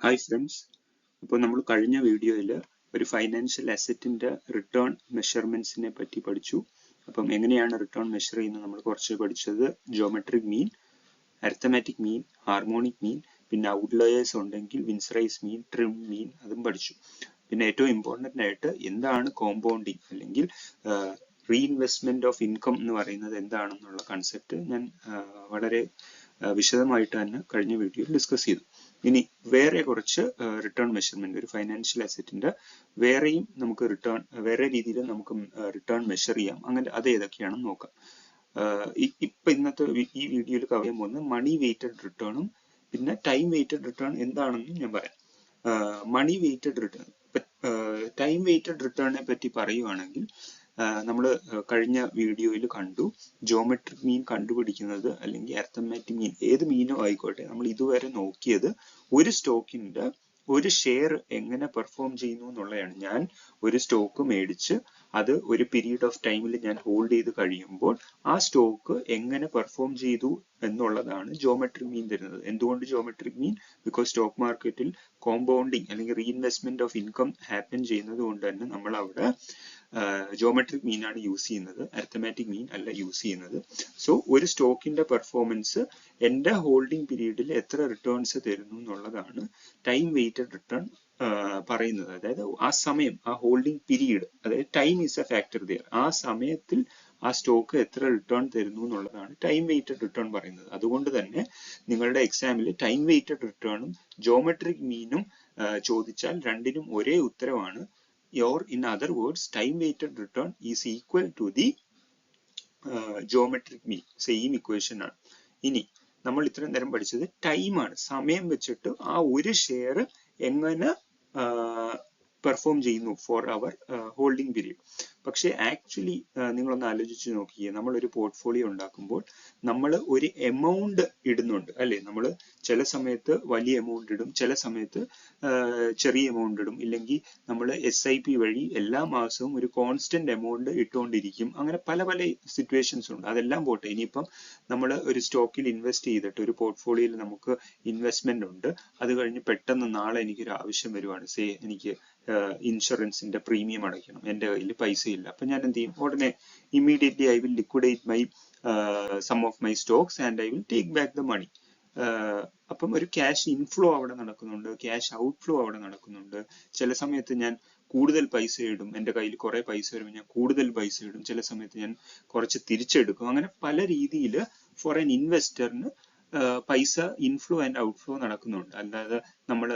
Hi friends, ഇപ്പോൾ നമ്മൾ കഴിഞ്ഞ വീഡിയോയിൽ ഒരു ഫൈനാൻഷ്യൽ അസറ്റിന്റെ റിട്ടേൺ മെഷർമെന്റ്സിനെ പറ്റി പഠിച്ചു. അപ്പം എങ്ങനെയാണ് റിട്ടേൺ മെഷർ ചെയ്യുന്നത് നമ്മൾ കുറച്ച് പഠിച്ചത്. ജിയോമെട്രിക് മീൻ, അരിത്തമാറ്റിക് മീൻ, ഹാർമോണിക് മീൻ, പിന്നെ ഔട്ട്ലയേഴ്സ് ഉണ്ടെങ്കിൽ വിൻസറൈസ് മീൻ, ട്രിം മീൻ അതും പഠിച്ചു. പിന്നെ ഏറ്റവും ഇമ്പോർട്ടൻ്റ് ആയിട്ട് എന്താണ് കോമ്പൗണ്ടിങ് അല്ലെങ്കിൽ റീഇൻവെസ്റ്റ്മെന്റ് ഓഫ് ഇൻകം എന്ന് പറയുന്നത് എന്താണെന്നുള്ള കൺസെപ്റ്റ് ഞാൻ വളരെ വിശദമായിട്ട് തന്നെ കഴിഞ്ഞ വീഡിയോയിൽ ഡിസ്കസ് ചെയ്തു. ഇനി വേറെ കുറച്ച് റിട്ടേൺ മെഷർമെന്റ്, ഒരു ഫൈനാൻഷ്യൽ അസറ്റിന്റെ വേറെയും നമുക്ക് വേറെ രീതിയിൽ നമുക്ക് റിട്ടേൺ മെഷർ ചെയ്യാം. അങ്ങനെ അത് ഏതൊക്കെയാണെന്ന് നോക്കാം. ഇപ്പൊ ഇന്നത്തെ ഈ വീഡിയോയിൽ കവർ ചെയ്യാൻ പോകുന്നത് മണി വെയ്റ്റഡ് റിട്ടേണും പിന്നെ ടൈം വെയ്റ്റഡ് റിട്ടേൺ എന്താണെന്നും ഞാൻ പറയാം. മണി വെയ്റ്റഡ് റിട്ടേൺ, ടൈം വെയ്റ്റഡ് റിട്ടേണിനെ പറ്റി പറയുവാണെങ്കിൽ നമ്മൾ കഴിഞ്ഞ വീഡിയോയിൽ കണ്ടു, ജിയോമെട്രിക് മീൻ കണ്ടുപിടിക്കുന്നത് അല്ലെങ്കിൽ അരിത്തമാറ്റിക് മീൻ ഏത് മീനോ ആയിക്കോട്ടെ, നമ്മൾ ഇതുവരെ നോക്കിയത് ഒരു സ്റ്റോക്കിന്റെ ഒരു ഷെയർ എങ്ങനെ പെർഫോം ചെയ്യുന്നു എന്നുള്ളതാണ്. ഞാൻ ഒരു സ്റ്റോക്ക് മേടിച്ച് അത് ഒരു പീരീഡ് ഓഫ് ടൈമിൽ ഞാൻ ഹോൾഡ് ചെയ്ത് കഴിയുമ്പോൾ ആ സ്റ്റോക്ക് എങ്ങനെ പെർഫോം ചെയ്തു എന്നുള്ളതാണ് ജിയോമെട്രിക് മീൻ തരുന്നത്. എന്തുകൊണ്ട് ജിയോമെട്രിക് മീൻ? ബിക്കോസ് സ്റ്റോക്ക് മാർക്കറ്റിൽ കോമ്പൗണ്ടിങ് അല്ലെങ്കിൽ റീഇൻവെസ്റ്റ്മെന്റ് ഓഫ് ഇൻകം ഹാപ്പൻ ചെയ്യുന്നത് കൊണ്ട് തന്നെ നമ്മൾ അവിടെ ജിയോമെട്രിക് മീൻ ആണ് യൂസ് ചെയ്യുന്നത്, അരിത്തമാറ്റിക് മീൻ അല്ല യൂസ് ചെയ്യുന്നത്. സോ ഒരു സ്റ്റോക്കിന്റെ പെർഫോമൻസ് എന്റെ ഹോൾഡിംഗ് പീരീഡിൽ എത്ര റിട്ടേൺസ് തരുന്നു എന്നുള്ളതാണ് ടൈം വെയ്റ്റഡ് റിട്ടേൺ പറയുന്നത്. അതായത് ആ സമയം, ആ ഹോൾഡിംഗ് പീരീഡ്, അതായത് time is a factor there. ആ സമയത്തിൽ ആ സ്റ്റോക്ക് എത്ര റിട്ടേൺ തരുന്നു എന്നുള്ളതാണ് ടൈം വെയ്റ്റഡ് റിട്ടേൺ പറയുന്നത്. അതുകൊണ്ട് തന്നെ നിങ്ങളുടെ എക്സാമിൽ ടൈം വെയ്റ്റഡ് റിട്ടേണും ജിയോമെട്രിക് മീനും ചോദിച്ചാൽ രണ്ടിനും ഒരേ ഉത്തരവാണ്. Or in other words, time weighted return is equal to the geometric mean. Same equation ആണ്. ഇനി നമ്മൾ ഇത്രയും നേരം പഠിച്ചത് ടൈമാണ്, സമയം വെച്ചിട്ട് ആ ഒരു ഷെയർ എങ്ങനെ പെർഫോം ചെയ്യുന്നു ഫോർ അവർ ഹോൾഡിംഗ് പീരീഡ്. പക്ഷെ ആക്ച്വലി നിങ്ങളൊന്ന് ആലോചിച്ച് നോക്കിയേ, നമ്മളൊരു പോർട്ട്ഫോളിയോ ഉണ്ടാക്കുമ്പോൾ നമ്മൾ ഒരു എമൗണ്ട് ഇടുന്നുണ്ട് അല്ലെ? നമ്മൾ ചില സമയത്ത് വലിയ എമൗണ്ട് ഇടും, ചില സമയത്ത് ചെറിയ എമൗണ്ട് ഇടും, ഇല്ലെങ്കിൽ നമ്മൾ SIP വഴി എല്ലാ മാസവും ഒരു കോൺസ്റ്റന്റ് എമൗണ്ട് ഇട്ടുകൊണ്ടിരിക്കും. അങ്ങനെ പല പല സിറ്റുവേഷൻസ് ഉണ്ട്. അതെല്ലാം പോട്ടെ, ഇനിയിപ്പം നമ്മൾ ഒരു സ്റ്റോക്കിൽ ഇൻവെസ്റ്റ് ചെയ്തിട്ട് ഒരു പോർട്ട്ഫോളിയോയിൽ നമുക്ക് ഇൻവെസ്റ്റ്മെന്റ് ഉണ്ട്, അത് കഴിഞ്ഞ് പെട്ടെന്ന് നാളെ എനിക്കൊരു ആവശ്യം വരുവാണ്. എനിക്ക് ഇൻഷുറൻസിന്റെ പ്രീമിയം അടയ്ക്കണം, എന്റെ കയ്യിൽ പൈസ ഇല്ല. അപ്പൊ ഞാൻ എന്ത് ചെയ്യും? ഉടനെ immediately I will liquidate my sum of my stocks and I will take back the money. അപ്പം ഒരു ക്യാഷ് ഇൻഫ്ലോ അവിടെ നടക്കുന്നുണ്ട്, ക്യാഷ് ഔട്ട്ഫ്ലോ അവിടെ നടക്കുന്നുണ്ട്. ചില സമയത്ത് ഞാൻ കൂടുതൽ പൈസ ഇടും, എന്റെ കയ്യിൽ കുറെ പൈസ വരുമ്പോൾ ഞാൻ കൂടുതൽ പൈസ ഇടും, ചില സമയത്ത് ഞാൻ കുറച്ച് തിരിച്ചെടുക്കും. അങ്ങനെ പല രീതിയിൽ ഫോർ എൻ ഇൻവെസ്റ്ററിന് പൈസ ഇൻഫ്ലോ ആൻഡ് ഔട്ട്ഫ്ലോ നടക്കുന്നുണ്ട്. അല്ലാതെ നമ്മൾ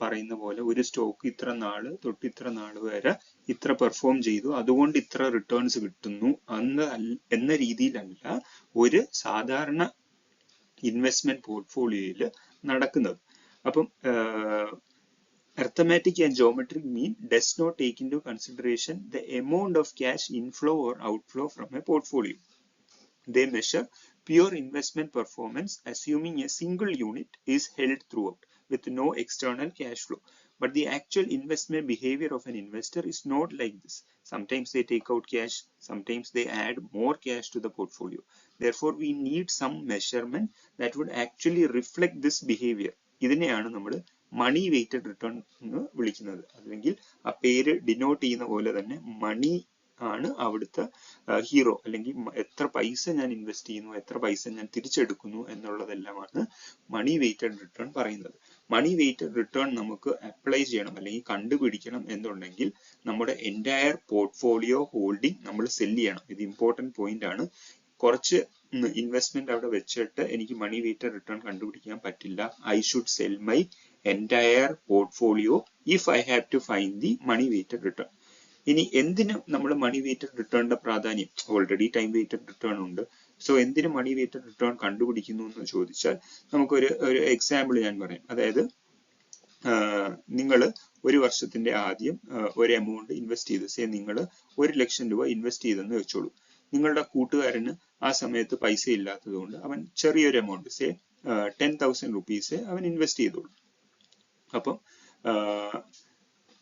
പറയുന്ന പോലെ ഒരു സ്റ്റോക്ക് ഇത്ര നാള് തൊട്ട് ഇത്ര നാള് വരെ ഇത്ര പെർഫോം ചെയ്തു, അതുകൊണ്ട് ഇത്ര റിട്ടേൺസ് കിട്ടുന്നു എന്ന രീതിയിലല്ല ഒരു സാധാരണ ഇൻവെസ്റ്റ്മെന്റ് പോർട്ട്ഫോളിയോയിൽ നടക്കുന്നത്. അപ്പം arithmetic and geometric mean does not take into consideration the amount of cash inflow or outflow from a portfolio. They measure pure investment performance assuming a single unit is held throughout with no external cash flow. But the actual investment behavior of an investor is not like this. Sometimes they take out cash, sometimes they add more cash to the portfolio. Therefore, we need some measurement that would actually reflect this behavior. ഇതിനെയാണ് നമ്മൾ money weighted return എന്ന് വിളിക്കുന്നത്. അല്ലെങ്കിൽ ആ പേര് denote ചെയ്യുന്ന പോലെ തന്നെ മണി ആണ് അവിടുത്തെ ഹീറോ. അല്ലെങ്കിൽ എത്ര പൈസ ഞാൻ ഇൻവെസ്റ്റ് ചെയ്യുന്നു, എത്ര പൈസ ഞാൻ തിരിച്ചെടുക്കുന്നു എന്നുള്ളതെല്ലാമാണ് മണി വെയ്റ്റഡ് റിട്ടേൺ പറയുന്നത്. മണി വെയ്റ്റഡ് റിട്ടേൺ നമുക്ക് അപ്ലൈ ചെയ്യണം അല്ലെങ്കിൽ കണ്ടുപിടിക്കണം എന്നുണ്ടെങ്കിൽ നമ്മുടെ എൻറ്റയർ പോർട്ട്ഫോളിയോ ഹോൾഡിംഗ് നമ്മൾ സെല് ചെയ്യണം. ഇത് ഇമ്പോർട്ടന്റ് പോയിന്റ് ആണ്. കുറച്ച് ഇൻവെസ്റ്റ്മെന്റ് അവിടെ വെച്ചിട്ട് എനിക്ക് മണി വെയ്റ്റഡ് റിട്ടേൺ കണ്ടുപിടിക്കാൻ പറ്റില്ല. I should sell my entire portfolio if I have to find the money weighted return. ഇനി എന്തിന് നമ്മൾ മണി വെയ്റ്റഡ് റിട്ടേണിന്റെ പ്രാധാന്യം? ഓൾറെഡി ടൈം വെയ്റ്റഡ് റിട്ടേൺ ഉണ്ട്. സോ എന്തിന് മണി വെയ്റ്റഡ് റിട്ടേൺ കണ്ടുപിടിക്കുന്നു എന്ന് ചോദിച്ചാൽ നമുക്കൊരു എക്സാമ്പിൾ ഞാൻ പറയാം. അതായത് നിങ്ങൾ ഒരു വർഷത്തിന്റെ ആദ്യം ഒരു എമൗണ്ട് ഇൻവെസ്റ്റ് ചെയ്ത്, നിങ്ങൾ 1 ലക്ഷം രൂപ ഇൻവെസ്റ്റ് ചെയ്തെന്ന് വെച്ചോളൂ. നിങ്ങളുടെ കൂട്ടുകാരന് ആ സമയത്ത് പൈസ ഇല്ലാത്തത് കൊണ്ട് അവൻ ചെറിയൊരു എമൗണ്ട് 10,000 റുപ്പീസ് അവൻ ഇൻവെസ്റ്റ് ചെയ്തോളൂ. അപ്പം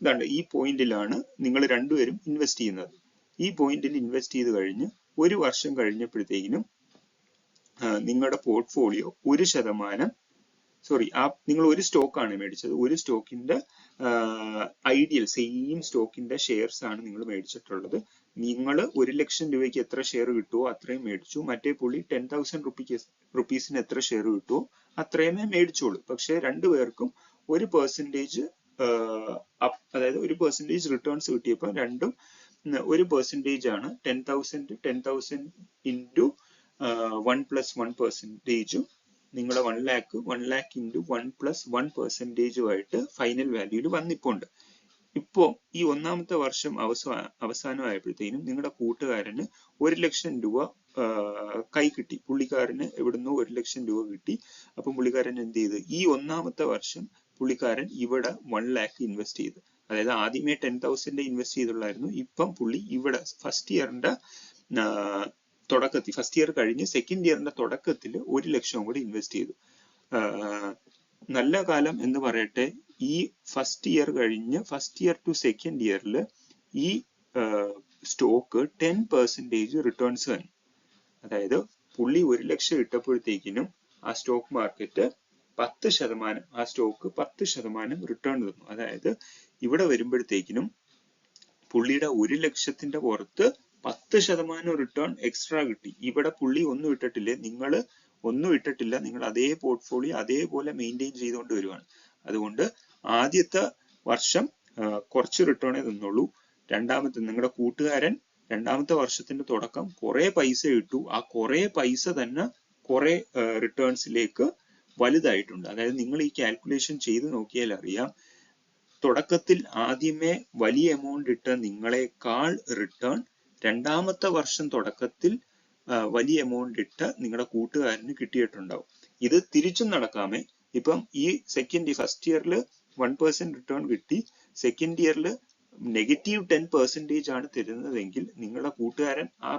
ഇതാണ്, ഈ പോയിന്റിലാണ് നിങ്ങൾ രണ്ടുപേരും ഇൻവെസ്റ്റ് ചെയ്യുന്നത്. ഈ പോയിന്റിൽ ഇൻവെസ്റ്റ് ചെയ്ത് കഴിഞ്ഞ് 1 വർഷം കഴിഞ്ഞപ്പോഴത്തേക്കിനും നിങ്ങളുടെ പോർട്ട്ഫോളിയോ 1% സോറി, നിങ്ങൾ ഒരു സ്റ്റോക്കാണ് മേടിച്ചത്, ഒരു സ്റ്റോക്കിന്റെ ഐഡിയൽ സെയിം സ്റ്റോക്കിന്റെ ഷെയർസ് ആണ് നിങ്ങൾ മേടിച്ചിട്ടുള്ളത്. നിങ്ങൾ 1 ലക്ഷം രൂപയ്ക്ക് എത്ര ഷെയർ കിട്ടുമോ അത്രയും മേടിച്ചു. മറ്റേ പുള്ളി 10,000 റുപ്പീസിന് എത്ര ഷെയർ കിട്ടുമോ അത്രയുമേ മേടിച്ചോളൂ. പക്ഷെ രണ്ടുപേർക്കും 1% അതായത് 1% റിട്ടേൺസ് കിട്ടിയപ്പോൾ രണ്ടും 1% ആണ്. 10,000 into 1 + 1%, നിങ്ങളുടെ 1 lakh into 1 + 1% ഫൈനൽ വാല്യൂല് വന്നിപ്പോണ്ട്. ഇപ്പോ ഈ ഒന്നാമത്തെ വർഷം അവസാനമായപ്പോഴത്തേനും നിങ്ങളുടെ കൂട്ടുകാരന് 1 ലക്ഷം രൂപ കൈ കിട്ടി. പുള്ളിക്കാരന് എവിടുന്നോ 1 ലക്ഷം രൂപ കിട്ടി. അപ്പം പുള്ളിക്കാരൻ എന്ത് ചെയ്ത്, ഈ ഒന്നാമത്തെ വർഷം പുള്ളിക്കാരൻ ഇവിടെ 1 lakh ഇൻവെസ്റ്റ് ചെയ്ത്. അതായത് ആദ്യമേ 10,000 ഇൻവെസ്റ്റ് ചെയ്തുള്ളായിരുന്നു. ഇപ്പം പുള്ളി ഇവിടെ ഫസ്റ്റ് ഇയറിന്റെ തുടക്കത്തിൽ, ഫസ്റ്റ് ഇയർ കഴിഞ്ഞ് സെക്കൻഡ് ഇയറിന്റെ തുടക്കത്തിൽ 1 ലക്ഷം കൂടി ഇൻവെസ്റ്റ് ചെയ്തു. നല്ല കാലം എന്ന് പറയട്ടെ, ഈ ഫസ്റ്റ് ഇയർ കഴിഞ്ഞ് ഫസ്റ്റ് ഇയർ ടു സെക്കൻഡ് ഇയറിൽ ഈ സ്റ്റോക്ക് 10% റിട്ടേൺസ് തന്നെ. അതായത് പുള്ളി 1 ലക്ഷം ഇട്ടപ്പോഴത്തേക്കിനും ആ സ്റ്റോക്ക് മാർക്കറ്റ് 10%, ആ സ്റ്റോക്ക് 10% റിട്ടേൺ തന്നു. അതായത് ഇവിടെ വരുമ്പോഴത്തേക്കിനും പുള്ളിയുടെ 1 ലക്ഷത്തിന്റെ പുറത്ത് 10% റിട്ടേൺ എക്സ്ട്രാ കിട്ടി. ഇവിടെ പുള്ളി ഒന്നും ഇട്ടിട്ടില്ലേ, നിങ്ങൾ ഒന്നും ഇട്ടിട്ടില്ല, നിങ്ങൾ അതേ പോർട്ട്ഫോളിയോ അതേപോലെ മെയിൻറ്റെയിൻ ചെയ്തുകൊണ്ട് വരുവാണ്. അതുകൊണ്ട് ആദ്യത്തെ വർഷം കുറച്ച് റിട്ടേണേ തന്നുള്ളൂ. നിങ്ങളുടെ കൂട്ടുകാരൻ രണ്ടാമത്തെ വർഷത്തിന്റെ തുടക്കം കുറെ പൈസ ഇട്ടു. ആ കുറെ പൈസ തന്നെ കുറെ റിട്ടേൺസിലേക്ക് വലുതായിട്ടുണ്ട്. അതായത് നിങ്ങൾ ഈ കാൽക്കുലേഷൻ ചെയ്ത് നോക്കിയാൽ അറിയാം, തുടക്കത്തിൽ ആദ്യമേ വലിയ എമൗണ്ട് ഇട്ട നിങ്ങളെക്കാൾ റിട്ടേൺ രണ്ടാമത്തെ വർഷം തുടക്കത്തിൽ വലിയ എമൗണ്ട് ഇട്ട് നിങ്ങളുടെ കൂട്ടുകാരന് കിട്ടിയിട്ടുണ്ടാവും. ഇത് തിരിച്ചും നടക്കാമേ. ഇപ്പം ഈ ഫസ്റ്റ് ഇയറിൽ 1% റിട്ടേൺ കിട്ടി, സെക്കൻഡ് ഇയറിൽ -10% ആണ് തരുന്നതെങ്കിൽ നിങ്ങളുടെ കൂട്ടുകാരൻ ആ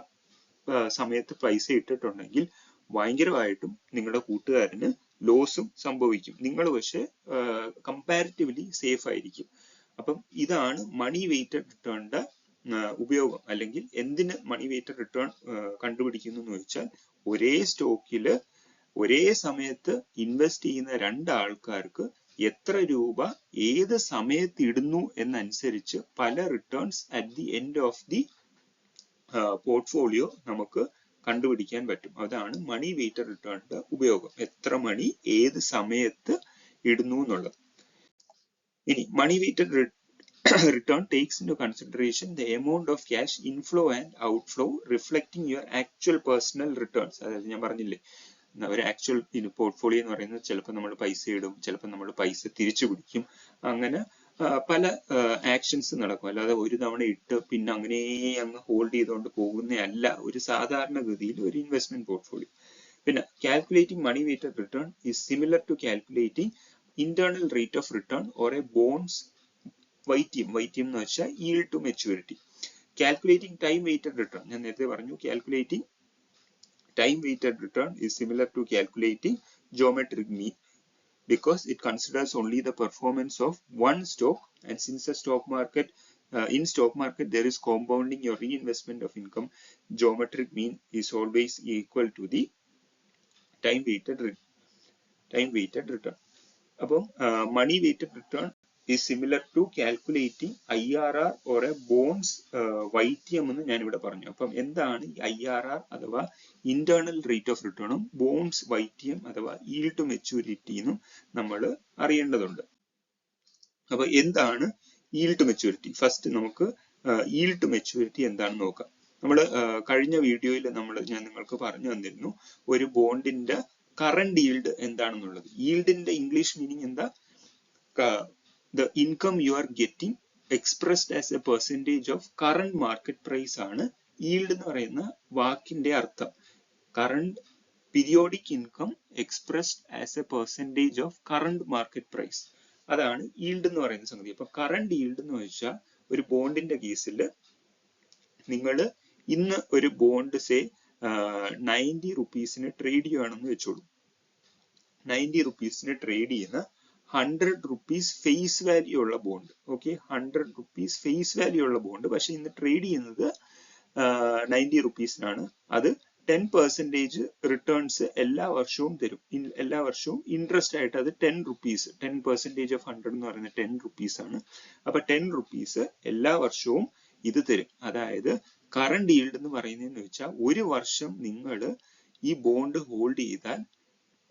സമയത്ത് പൈസ ഇട്ടിട്ടുണ്ടെങ്കിൽ ഭയങ്കരമായിട്ടും നിങ്ങളുടെ കൂട്ടുകാരന് ലോസും സംഭവിക്കും. നിങ്ങൾ പക്ഷെ കമ്പാരിറ്റീവ്ലി സേഫ് ആയിരിക്കും. അപ്പം ഇതാണ് മണി വെയ്റ്റഡ് റിട്ടേണിന്റെ ഉപയോഗം. അല്ലെങ്കിൽ എന്തിന് മണി വെയ്റ്റഡ് റിട്ടേൺ കണ്ടുപിടിക്കുന്നു എന്ന് വെച്ചാൽ, ഒരേ സ്റ്റോക്കില് ഒരേ സമയത്ത് ഇൻവെസ്റ്റ് ചെയ്യുന്ന 2 ആൾക്കാർക്ക് എത്ര രൂപ ഏത് സമയത്ത് ഇടുന്നു എന്നനുസരിച്ച് പല returns at the end of the portfolio നമുക്ക് കണ്ടുപിടിക്കാൻ പറ്റും. അതാണ് മണി വെയ്റ്റഡ് റിട്ടേണിന്റെ ഉപയോഗം. എത്ര മണി ഏത് സമയത്ത് ഇടുന്നു എന്നുള്ളത്. ഇനി മണി weighted return takes into consideration the amount of cash inflow and outflow reflecting your actual personal returns. അതായത് ഞാൻ പറഞ്ഞില്ലേ, ഒരു ആക്ച്വൽ പോർട്ട്ഫോളിയോ എന്ന് പറയുന്നത് ചിലപ്പോൾ നമ്മൾ പൈസ ഇടും, ചിലപ്പോൾ നമ്മൾ പൈസ തിരിച്ചു പിടിക്കും, അങ്ങനെ പല ആക്ഷൻസ് നടക്കും. അല്ലാതെ ഒരു തവണ ഇട്ട് പിന്നെ അങ്ങനെ അങ്ങ് ഹോൾഡ് ചെയ്തുകൊണ്ട് പോകുന്നതല്ല ഒരു സാധാരണഗതിയിൽ ഒരു ഇൻവെസ്റ്റ്മെന്റ് പോർട്ട്ഫോളിയോ. പിന്നെ calculating money weighted return is similar to calculating internal rate of return or a bonds YTM എന്ന് വെച്ചാൽ yield to maturity. Calculating time weighted return, ഞാൻ നേരത്തെ പറഞ്ഞു, calculating time weighted return is similar to calculating geometric mean because it considers only the performance of one stock, and since the stock market in stock market there is compounding your reinvestment of income, geometric mean is always equal to the time weighted return. അപ്പം money weighted return is similar to calculating IRR or a bonds YTM എന്ന് ഞാനിവിടെ പറഞ്ഞു. അപ്പം എന്താണ് IRR അഥവാ internal rate of റിട്ടേണും bonds YTM അഥവാ yield to maturity എന്നും നമ്മൾ അറിയേണ്ടതുണ്ട്. അപ്പൊ എന്താണ് yield to maturity? ഫസ്റ്റ് നമുക്ക് yield to maturity എന്താണെന്ന് നോക്കാം. നമ്മൾ കഴിഞ്ഞ വീഡിയോയിൽ ഞാൻ നിങ്ങൾക്ക് പറഞ്ഞു തന്നിരുന്നു ഒരു ബോണ്ടിന്റെ കറണ്ട് yield എന്താണെന്നുള്ളത്. yieldന്റെ ഇംഗ്ലീഷ് മീനിങ് എന്താ? The income you are getting expressed as a percentage of current market price ആണ് yield എന്ന് പറയുന്ന വാക്കിന്റെ അർത്ഥം. current periodic income expressed as a percentage of current market price, അതാണ് yield എന്ന് പറയുന്ന സംഗതി. അപ്പൊ current yield എന്ന് വെച്ചാൽ ഒരു ബോണ്ടിന്റെ കേസിൽ നിങ്ങൾ ഇന്ന് ഒരു ബോണ്ട് 90 റുപ്പീസിന് ട്രേഡ് ചെയ്യുകയാണെന്ന് വെച്ചോളൂ. 90 റുപ്പീസിന് ട്രേഡ് ചെയ്യുന്ന 100 റുപ്പീസ് ഫേസ് വാല്യൂ ഉള്ള bond. Okay, 100 rupees face value ഉള്ള ബോണ്ട് പക്ഷെ ഇന്ന് ട്രേഡ് ചെയ്യുന്നത് 90 റുപ്പീസിനാണ്. അത് 10% റിട്ടേൺസ് എല്ലാ വർഷവും തരും. എല്ലാ വർഷവും ഇൻട്രസ്റ്റ് ആയിട്ട് അത് 10 rupees, 10% of 100 എന്ന് പറയുന്നത് 10 rupees ആണ്. അപ്പൊ 10 rupees എല്ലാ വർഷവും ഇത് തരും. അതായത് കറണ്ട് ഈൽഡ് എന്ന് പറയുന്നതെന്ന് വെച്ചാൽ ഒരു വർഷം നിങ്ങൾ ഈ ബോണ്ട് ഹോൾഡ് ചെയ്താൽ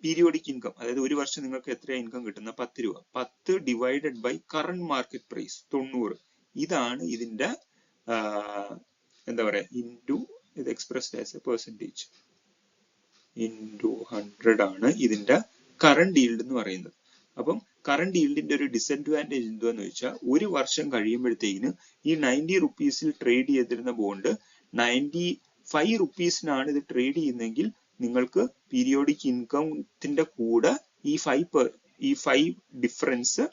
പീരിയോഡിക് ഇൻകം, അതായത് ഒരു വർഷം നിങ്ങൾക്ക് എത്ര ഇൻകം കിട്ടുന്ന 10 രൂപ, 10 divided by current market price 90, ഇതാണ് ഇതിന്റെ എന്താ പറയാ ഇൻറ്റു, ഇത് expressed as a percentage into 100 ആണ് ഇതിന്റെ കറണ്ട് ഈൽഡ് എന്ന് പറയുന്നത്. അപ്പം കറണ്ട് ഈൽഡിന്റെ ഒരു ഡിസഡ്വാൻറ്റേജ് എന്തുവെന്ന് വെച്ചാൽ ഒരു വർഷം കഴിയുമ്പോഴത്തേക്കിന് ഈ 90 rupeesൽ ട്രേഡ് ചെയ്തിരുന്ന ബോണ്ട് 95 rupeesനാണ് ഇത് ട്രേഡ് ചെയ്യുന്നതെങ്കിൽ നിങ്ങൾക്ക് പീരിയോഡിക് ഇൻകത്തിന്റെ കൂടെ ഈ 5 ഡിഫറൻസ്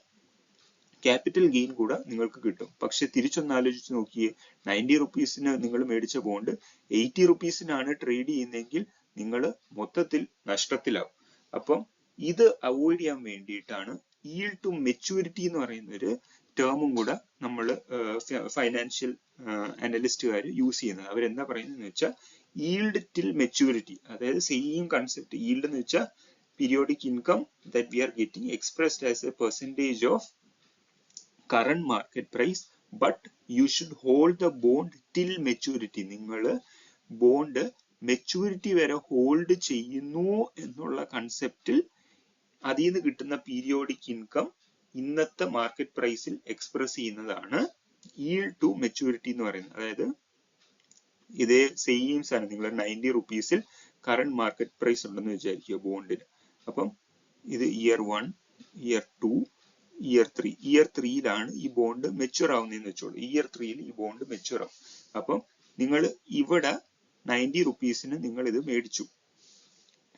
ക്യാപിറ്റൽ ഗെയിൻ കൂടെ നിങ്ങൾക്ക് കിട്ടും. പക്ഷെ തിരിച്ചൊന്ന് ആലോചിച്ച് നോക്കിയേ, 90 rupeesന് നിങ്ങൾ മേടിച്ച ബോണ്ട് 80 rupeesനാണ് ട്രേഡ് ചെയ്യുന്നതെങ്കിൽ നിങ്ങൾ മൊത്തത്തിൽ നഷ്ടത്തിലാവും. അപ്പം ഇത് അവോയ്ഡ് ചെയ്യാൻ വേണ്ടിയിട്ടാണ് ഈൽഡ് ടു മെച്യൂരിറ്റി എന്ന് പറയുന്ന ഒരു ടേമും കൂടെ നമ്മൾ ഫൈനാൻഷ്യൽ അനലിസ്റ്റുകാർ യൂസ് ചെയ്യുന്നത്. അവരെന്താ പറയുന്നത് വെച്ചാൽ ഈൽഡ് ടിൽ മെച്യൂരിറ്റി, അതായത് സെയിം കൺസെപ്റ്റ്. ഈൽഡ് എന്ന് വെച്ചാൽ periodic income that we are getting expressed as a percentage of current market price, but you should hold the bond till maturity. നിങ്ങൾ ബോണ്ട് മെച്യൂരിറ്റി വരെ hold ചെയ്യുന്നു എന്നുള്ള കൺസെപ്റ്റിൽ അതിൽ നിന്ന് കിട്ടുന്ന പീരിയോഡിക് ഇൻകം ഇന്നത്തെ മാർക്കറ്റ് പ്രൈസിൽ എക്സ്പ്രസ് ചെയ്യുന്നതാണ് ഈൽഡ് ടു മെച്യൂരിറ്റി എന്ന് പറയുന്നത്. അതായത് ഇതേ സെയിം സാധനം, നിങ്ങൾ 90 rupeesൽ കറണ്ട് മാർക്കറ്റ് പ്രൈസ് ഉണ്ടെന്ന് വിചാരിക്കുക ബോണ്ടിന്. അപ്പം ഇത് ഇയർ 1, ഇയർ 2, ഇയർ 3. ഇയർ 3യിലാണ് ഈ ബോണ്ട് മെച്യൂർ ആവുന്നതെന്ന് വെച്ചോളൂ. ഇയർ 3യിൽ ഈ ബോണ്ട് മെച്യൂർ ആവും. അപ്പം നിങ്ങൾ ഇവിടെ 90 rupeesന് നിങ്ങൾ ഇത് മേടിച്ചു.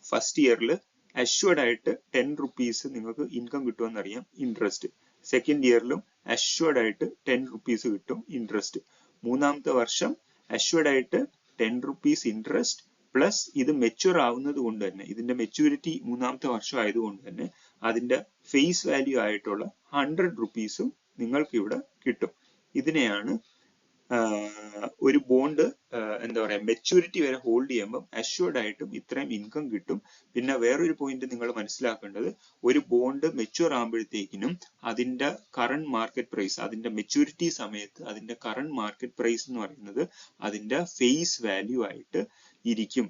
ഫസ്റ്റ് ഇയറിൽ അഷ്വർഡ് ആയിട്ട് 10 rupees നിങ്ങൾക്ക് ഇൻകം കിട്ടുമെന്ന് അറിയാം, ഇൻട്രസ്റ്റ്. സെക്കൻഡ് ഇയറിലും അഷ്വർഡ് ആയിട്ട് 10 rupees കിട്ടും, ഇൻട്രസ്റ്റ്. മൂന്നാമത്തെ വർഷം അഷ്വർഡ് ആയിട്ട് 10 rupees ഇൻട്രസ്റ്റ് പ്ലസ് ഇത് മെച്യൂർ ആവുന്നത് കൊണ്ട് തന്നെ, ഇതിന്റെ മെച്യൂരിറ്റി മൂന്നാമത്തെ വർഷം ആയതുകൊണ്ട് തന്നെ അതിന്റെ ഫേസ് വാല്യൂ ആയിട്ടുള്ള 100 rupeesഉം നിങ്ങൾക്ക് ഇവിടെ കിട്ടും. ഇതിനെയാണ് ഒരു ബോണ്ട് എന്താ പറയാ മെച്യൂരിറ്റി വരെ ഹോൾഡ് ചെയ്യുമ്പോൾ അഷ്വർഡ് ആയിട്ടും ഇത്രയും ഇൻകം കിട്ടും. പിന്നെ വേറൊരു പോയിന്റ് നിങ്ങൾ മനസ്സിലാക്കേണ്ടത്, ഒരു ബോണ്ട് മെച്യൂർ ആകുമ്പോഴത്തേക്കിനും അതിന്റെ കറണ്ട് മാർക്കറ്റ് പ്രൈസ്, അതിന്റെ മെച്യൂരിറ്റി സമയത്ത് അതിന്റെ കറണ്ട് മാർക്കറ്റ് പ്രൈസ് എന്ന് പറയുന്നത് അതിന്റെ ഫേസ് വാല്യൂ ആയിട്ട് ഇരിക്കും.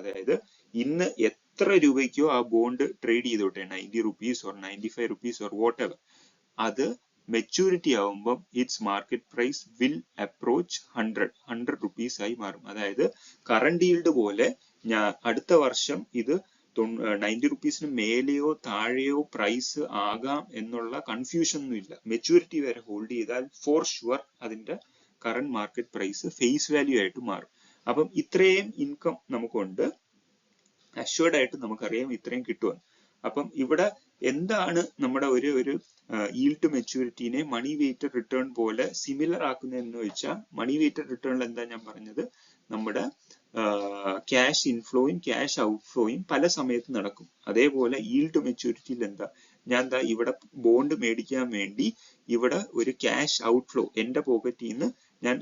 അതായത് ഇന്ന് എത്ര രൂപയ്ക്കോ ആ ബോണ്ട് ട്രേഡ് ചെയ്തോട്ടെ, 90 rupees or 95 rupees or whatever, അത് മെച്യൂരിറ്റി ആവുമ്പം its market price will approach 100 rupees ആയി മാറും. അതായത് കറണ്ട് ഈൽഡ് പോലെ അടുത്ത വർഷം ഇത് 90 rupeesന് മേലെയോ താഴെയോ പ്രൈസ് ആകാം എന്നുള്ള കൺഫ്യൂഷൻ ഒന്നും ഇല്ല. മെച്യൂരിറ്റി വരെ ഹോൾഡ് ചെയ്താൽ ഫോർ ഷുവർ അതിന്റെ current market price face value ആയിട്ട് മാറും. അപ്പം ഇത്രയും ഇൻകം നമുക്കുണ്ട്, അഷ്വർഡ് ആയിട്ട് നമുക്കറിയാം ഇത്രയും കിട്ടുമെന്ന്. അപ്പം ഇവിടെ എന്താണ് നമ്മുടെ ഒരു ഈൽഡ് ടു മെച്യൂരിറ്റിനെ മണി വെയ്റ്റഡ് റിട്ടേൺ പോലെ സിമിലർ ആക്കുന്നതെന്ന് വെച്ചാൽ, മണി വെയ്റ്റഡ് റിട്ടേണിൽ എന്താ ഞാൻ പറഞ്ഞത്, നമ്മുടെ ക്യാഷ് ഇൻഫ്ലോയും ക്യാഷ് ഔട്ട്ഫ്ലോയും പല സമയത്ത് നടക്കും. അതേപോലെ ഈൽഡ് ടു മെച്യൂരിറ്റിയിൽ ഞാൻ ഇവിടെ ബോണ്ട് മേടിക്കാൻ വേണ്ടി ഇവിടെ ഒരു ക്യാഷ് ഔട്ട്ഫ്ലോ എന്റെ പോക്കറ്റിൽ നിന്ന് ഞാൻ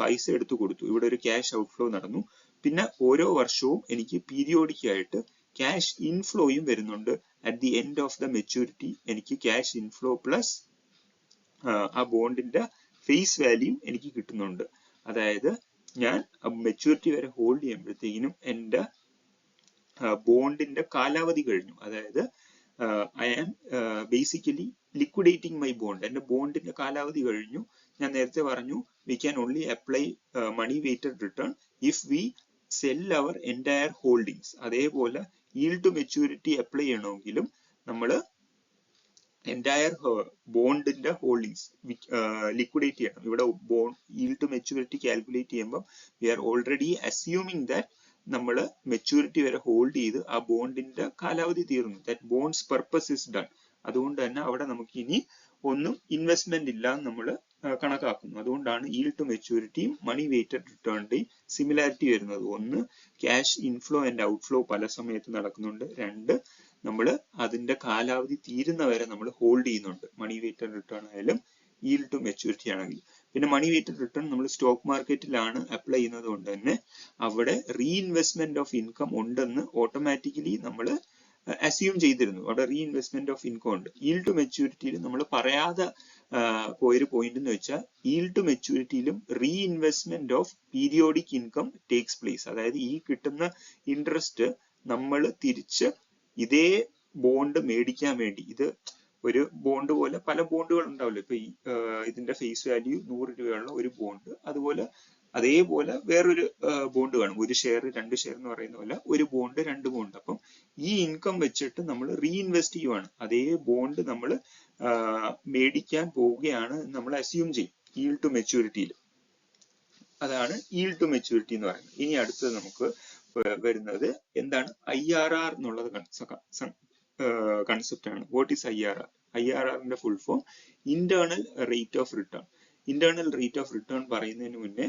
പൈസ എടുത്തു കൊടുത്തു, ഇവിടെ ഒരു ക്യാഷ് ഔട്ട്ഫ്ലോ നടന്നു. പിന്നെ ഓരോ വർഷവും എനിക്ക് പീരിയോഡിക് ആയിട്ട് ക്യാഷ് ഇൻഫ്ലോയും വരുന്നുണ്ട്. At the end of the maturity എനിക്ക് ക്യാഷ് ഇൻഫ്ലോ പ്ലസ് ആ ബോണ്ടിന്റെ ഫേസ് വാല്യൂ എനിക്ക് കിട്ടുന്നുണ്ട്. അതായത് ഞാൻ മെച്യൂരിറ്റി വരെ ഹോൾഡ് ചെയ്യുമ്പോഴത്തേക്കിനും എന്റെ ബോണ്ടിന്റെ കാലാവധി കഴിഞ്ഞു. അതായത് I am basically liquidating my bond. എന്റെ ബോണ്ടിന്റെ കാലാവധി കഴിഞ്ഞു. ഞാൻ നേരത്തെ പറഞ്ഞു we can only apply money weighted return if we sell our entire holdings. അതേപോലെ ഈൽഡ് ടു മെച്യൂരിറ്റി അപ്ലൈ ചെയ്യണമെങ്കിലും നമ്മൾ എൻറ്റയർ ബോണ്ടിന്റെ ഹോൾഡിങ്സ് ലിക്വിഡേറ്റ് ചെയ്യണം. ഇവിടെ ഈൽഡ് ടു മെച്യൂരിറ്റി കാൽക്കുലേറ്റ് ചെയ്യുമ്പോൾ we are already assuming that നമ്മൾ മെച്യൂരിറ്റി വരെ ഹോൾഡ് ചെയ്ത് ആ ബോണ്ടിന്റെ കാലാവധി തീർന്നു, that bond's purpose is done. അതുകൊണ്ട് തന്നെ അവിടെ നമുക്ക് ഇനി ഒന്നും ഇൻവെസ്റ്റ്മെന്റ് ഇല്ല എന്ന് നമ്മൾ കണക്കാക്കുന്നു. അതുകൊണ്ടാണ് ഈൽഡ് ടു മെച്യൂരിറ്റിയും മണി വെയ്റ്റഡ് റിട്ടേണിന്റെയും സിമിലാരിറ്റി വരുന്നത്. ഒന്ന്, ക്യാഷ് ഇൻഫ്ലോ ആൻഡ് ഔട്ട്ഫ്ലോ പല സമയത്ത് നടക്കുന്നുണ്ട്. രണ്ട്, നമ്മൾ അതിന്റെ കാലാവധി തീരുന്ന വരെ നമ്മൾ ഹോൾഡ് ചെയ്യുന്നുണ്ട്. മണി വെയ്റ്റഡ് റിട്ടേൺ ആയാലും yield to maturity ആണെങ്കിൽ. പിന്നെ മണി വെയ്റ്റഡ് റിട്ടേൺ നമ്മൾ സ്റ്റോക്ക് മാർക്കറ്റിലാണ് അപ്ലൈ ചെയ്യുന്നത് കൊണ്ട് തന്നെ അവിടെ റീഇൻവെസ്റ്റ്മെന്റ് ഓഫ് ഇൻകം ഉണ്ടെന്ന് ഓട്ടോമാറ്റിക്കലി നമ്മൾ അസ്യൂം ചെയ്തിരുന്നു. അവിടെ റീഇൻവെസ്റ്റ്മെന്റ് ഓഫ് ഇൻകം ഉണ്ട്. yield to മെച്യൂരിറ്റിയിൽ നമ്മൾ പറയാതെ പോയൊരു പോയിന്റ് എന്ന് വെച്ചാൽ yield to മെച്യൂരിറ്റിയിലും reinvestment of periodic income takes place. അതായത് ഈ കിട്ടുന്ന ഇൻട്രസ്റ്റ് നമ്മൾ തിരിച്ച് ഇതേ ബോണ്ട് മേടിക്കാൻ വേണ്ടി, ഇത് ഒരു ബോണ്ട് പോലെ പല ബോണ്ടുകൾ ഉണ്ടാവില്ല. ഇപ്പൊ ഇതിന്റെ ഫേസ് വാല്യൂ 100 രൂപയുള്ള ഒരു ബോണ്ട്, അതുപോലെ അതേപോലെ വേറൊരു ബോണ്ട് കാണും. ഒരു ഷെയർ 2 ഷെയർ എന്ന് പറയുന്ന പോലെ ഒരു ബോണ്ട് 2 ബോണ്ട്. അപ്പം ഈ ഇൻകം വെച്ചിട്ട് നമ്മൾ റീഇൻവെസ്റ്റ് ചെയ്യുവാണ്. അതേ ബോണ്ട് നമ്മൾ മേടിക്കാൻ പോവുകയാണ് നമ്മൾ അസ്യൂം ചെയ്യും yield to മെച്യൂരിറ്റിയിൽ. അതാണ് yield to മെച്യൂരിറ്റി എന്ന് പറയുന്നത്. ഇനി അടുത്തത് നമുക്ക് വരുന്നത് എന്താണ് IRR എന്നുള്ളത് കൺസെപ്റ്റ് ആണ്. What is IRR? IRRന്റെ full form internal rate of return. Internal rate of return പറയുന്നതിന് മുന്നേ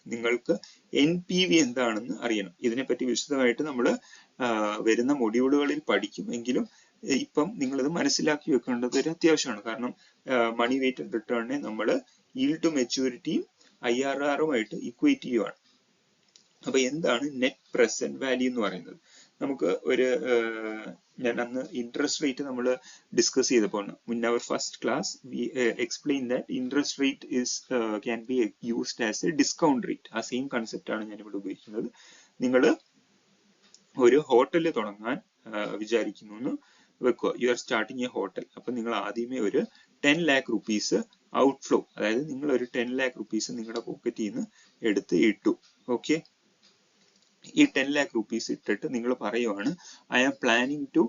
നിങ്ങൾക്ക് NPV എന്താണെന്ന് അറിയണം. ഇതിനെപ്പറ്റി വിശദമായിട്ട് നമ്മൾ വരുന്ന മൊഡ്യൂളുകളിൽ പഠിക്കും. എങ്കിലും ഇപ്പം നിങ്ങളിത് മനസ്സിലാക്കി വെക്കേണ്ടത് ഒരു അത്യാവശ്യമാണ്. കാരണം മണി വെയ്റ്റഡ് റിട്ടേണിനെ നമ്മൾ yield to മെച്യൂരിറ്റിയും IRRുമായിട്ട് ഇക്വേറ്റ് ചെയ്യുവാണ്. അപ്പൊ എന്താണ് നെറ്റ് പ്രസന്റ് വാല്യൂ എന്ന് പറയുന്നത്? നമുക്ക് ഒരു ഞാൻ അന്ന് ഇൻട്രസ്റ്റ് റേറ്റ് നമ്മൾ ഡിസ്കസ് ചെയ്തപ്പോൾ in our first class we explain that interest rate is can be used as a discount rate. ആ സെയിം കൺസെപ്റ്റ് ആണ് ഞാൻ ഇവിടെ ഉപയോഗിക്കുന്നത്. നിങ്ങൾ ഒരു ഹോട്ടൽ തുടങ്ങാൻ വിചാരിക്കുന്നു എന്ന് വെക്കുക. You are starting A hotel. അപ്പൊ നിങ്ങൾ ആദ്യമേ ഒരു 10 lakh rupees ഔട്ട്ഫ്ലോ, അതായത് നിങ്ങൾ ഒരു 10 lakh rupees നിങ്ങളുടെ പോക്കറ്റിൽ നിന്ന് എടുത്ത് ഇട്ടു. ഓക്കെ, ഈ 10 lakh rupees ഇട്ടിട്ട് നിങ്ങൾ പറയുവാണ് I am planning to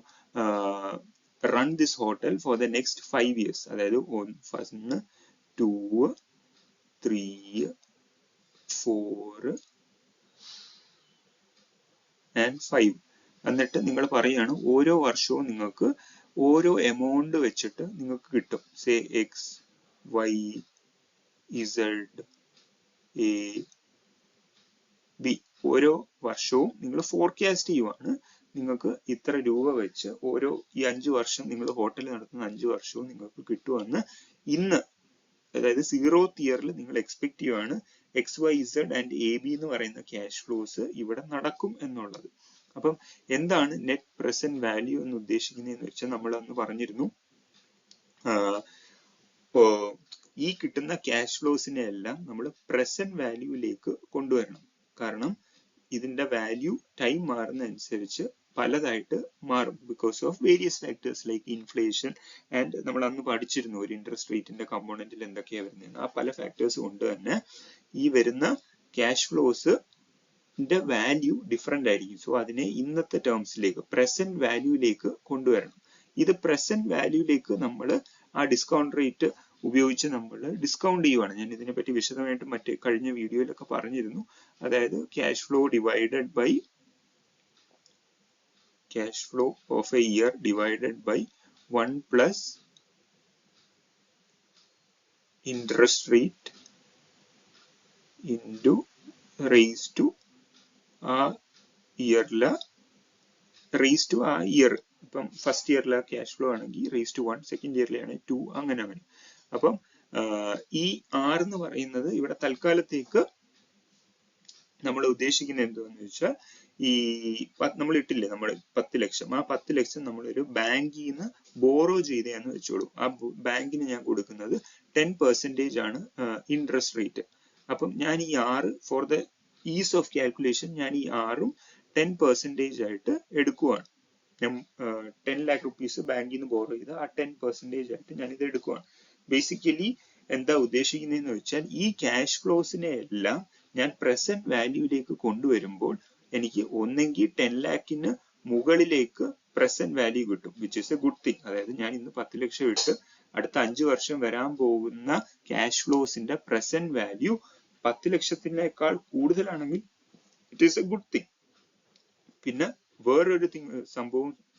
run this hotel for the next 5 years. അതായത് 1, 2, 3, 4 and 5. എന്നിട്ട് നിങ്ങൾ പറയാണ് ഓരോ വർഷവും നിങ്ങൾക്ക് ഓരോ എമൗണ്ട് വെച്ചിട്ട് നിങ്ങൾക്ക് കിട്ടും. Say X, Y, Z, A, B. ഓരോ വർഷവും നിങ്ങൾ ഫോർകാസ്റ്റ് ചെയ്യുവാണ്. നിങ്ങൾക്ക് ഇത്ര രൂപ വെച്ച് ഓരോ ഈ 5 വർഷം നിങ്ങൾ ഹോട്ടൽ നടത്തുന്ന 5 വർഷവും നിങ്ങൾക്ക് കിട്ടുമെന്ന് ഇന്ന്, അതായത് 0th ഇയറിൽ നിങ്ങൾ എക്സ്പെക്ട് ചെയ്യുവാണ്. XYZ ആൻഡ് AB എന്ന് പറയുന്ന ക്യാഷ് ഫ്ലോസ് ഇവിടെ നടക്കും എന്നുള്ളത്. അപ്പം എന്താണ് നെറ്റ് പ്രസന്റ് വാല്യൂ എന്ന് ഉദ്ദേശിക്കുന്നതെന്ന് വെച്ചാൽ നമ്മൾ അന്ന് പറഞ്ഞിരുന്നു, ഈ കിട്ടുന്ന ക്യാഷ് ഫ്ലോസിനെ എല്ലാം നമ്മൾ പ്രസന്റ് വാല്യൂയിലേക്ക് കൊണ്ടുവരണം. കാരണം ഇതിന്റെ വാല്യൂ ടൈം മാറുന്നതനുസരിച്ച് പലതായിട്ട് മാറും. Because of various factors like inflation and നമ്മൾ അന്ന് പഠിച്ചിരുന്നു ഒരു ഇൻട്രസ്റ്റ് റേറ്റിന്റെ കമ്പോണന്റിൽ എന്തൊക്കെയാണ് വരുന്നത്. ആ പല ഫാക്ടേഴ്സ് കൊണ്ട് തന്നെ ഈ വരുന്ന ക്യാഷ് ഫ്ലോസ് വാല്യൂ ഡിഫറെന്റ് ആയിരിക്കും. സോ അതിനെ ഇന്നത്തെ ടേംസിലേക്ക് പ്രസന്റ് വാല്യൂയിലേക്ക് കൊണ്ടുവരണം. ഇത് പ്രസന്റ് വാല്യൂയിലേക്ക് നമ്മൾ ആ ഡിസ്കൗണ്ട് റേറ്റ് ഉപയോഗിച്ച് നമ്മൾ ഡിസ്കൗണ്ട് ചെയ്യുവാണ്. ഞാൻ ഇതിനെപ്പറ്റി വിശദമായിട്ട് മറ്റേ കഴിഞ്ഞ വീഡിയോയിലൊക്കെ പറഞ്ഞിരുന്നു. അതായത് cash flow divided by cash flow of a year divided by 1 plus interest rate into raise to ആ ഇയറിലെ റേസ് ടു ആ ഇയർ. ഇപ്പം ഫസ്റ്റ് ഇയറിലെ ക്യാഷ് ഫ്ലോ ആണെങ്കിൽ റേസ് ടു 1, സെക്കൻഡ് ഇയറിലാണെങ്കിൽ 2, അങ്ങനെ. അപ്പം ഈ R എന്ന് പറയുന്നത് ഇവിടെ തൽക്കാലത്തേക്ക് നമ്മൾ ഉദ്ദേശിക്കുന്നത് എന്താന്ന് വെച്ചാൽ ഈ നമ്മൾ ഇട്ടില്ലേ നമ്മൾ 10 ലക്ഷം, ആ 10 ലക്ഷം നമ്മളൊരു ബാങ്കിൽ നിന്ന് ബോറോ ചെയ്തതെന്ന് വെച്ചോളൂ. ആ ബാങ്കിന് ഞാൻ കൊടുക്കുന്നത് 10% ആണ് ഇൻട്രസ്റ്റ് റേറ്റ്. അപ്പം ഞാൻ ഈ R for the is of calculation ഞാൻ ഈ R-ഉം 10% ആയിട്ട് എടുക്കുവാണ്. ഞാൻ 10 lakh rupees ബാങ്കിൽ നിന്ന് ബോറോ ചെയ്ത് ആ 10% ആയിട്ട് ഞാൻ ഇത് എടുക്കുവാണ്. ബേസിക്കലി എന്താ ഉദ്ദേശിക്കുന്നതെന്ന് വെച്ചാൽ ഈ ക്യാഷ് ഫ്ലോസിനെ എല്ലാം ഞാൻ പ്രസന്റ് വാല്യൂയിലേക്ക് കൊണ്ടുവരുമ്പോൾ എനിക്ക് ഒന്നെങ്കിൽ 10 lakhന് മുകളിലേക്ക് പ്രസന്റ് വാല്യൂ കിട്ടും, which is A good thing. അതായത് ഞാൻ ഇന്ന് 10 ലക്ഷം ഇട്ട് അടുത്ത 5 വർഷം വരാൻ പോകുന്ന ക്യാഷ് ഫ്ലോസിന്റെ പ്രസന്റ് വാല്യൂ 10 ലക്ഷത്തിനേക്കാൾ കൂടുതലാണെങ്കിൽ it is a good thing. പിന്നെ വേറൊരു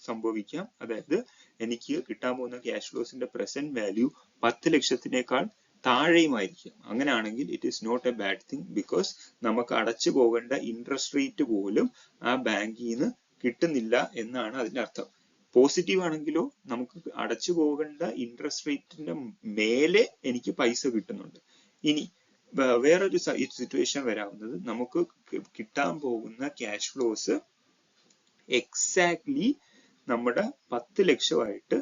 സംഭവിക്കാം, അതായത് എനിക്ക് കിട്ടാൻ പോകുന്ന ക്യാഷ് ഫ്ലോസിന്റെ പ്രസന്റ് വാല്യൂ 10 ലക്ഷത്തിനേക്കാൾ താഴെയുമായിരിക്കും. അങ്ങനെയാണെങ്കിൽ it is not a bad thing, because നമുക്ക് അടച്ചു പോകേണ്ട ഇൻട്രസ്റ്റ് റേറ്റ് പോലും ആ ബാങ്കിൽ നിന്ന് കിട്ടുന്നില്ല എന്നാണ് അതിന്റെ അർത്ഥം. പോസിറ്റീവ് ആണെങ്കിലോ നമുക്ക് അടച്ചു പോകേണ്ട ഇൻട്രസ്റ്റ് റേറ്റിന്റെ മേലെ എനിക്ക് പൈസ കിട്ടുന്നുണ്ട്. ഇനി വേറൊരു സിറ്റുവേഷൻ വരാവുന്നത്, നമുക്ക് കിട്ടാൻ പോകുന്ന ക്യാഷ് ഫ്ലോസ് എക്സാക്ട്ലി നമ്മുടെ 10 ലക്ഷമായിട്ട്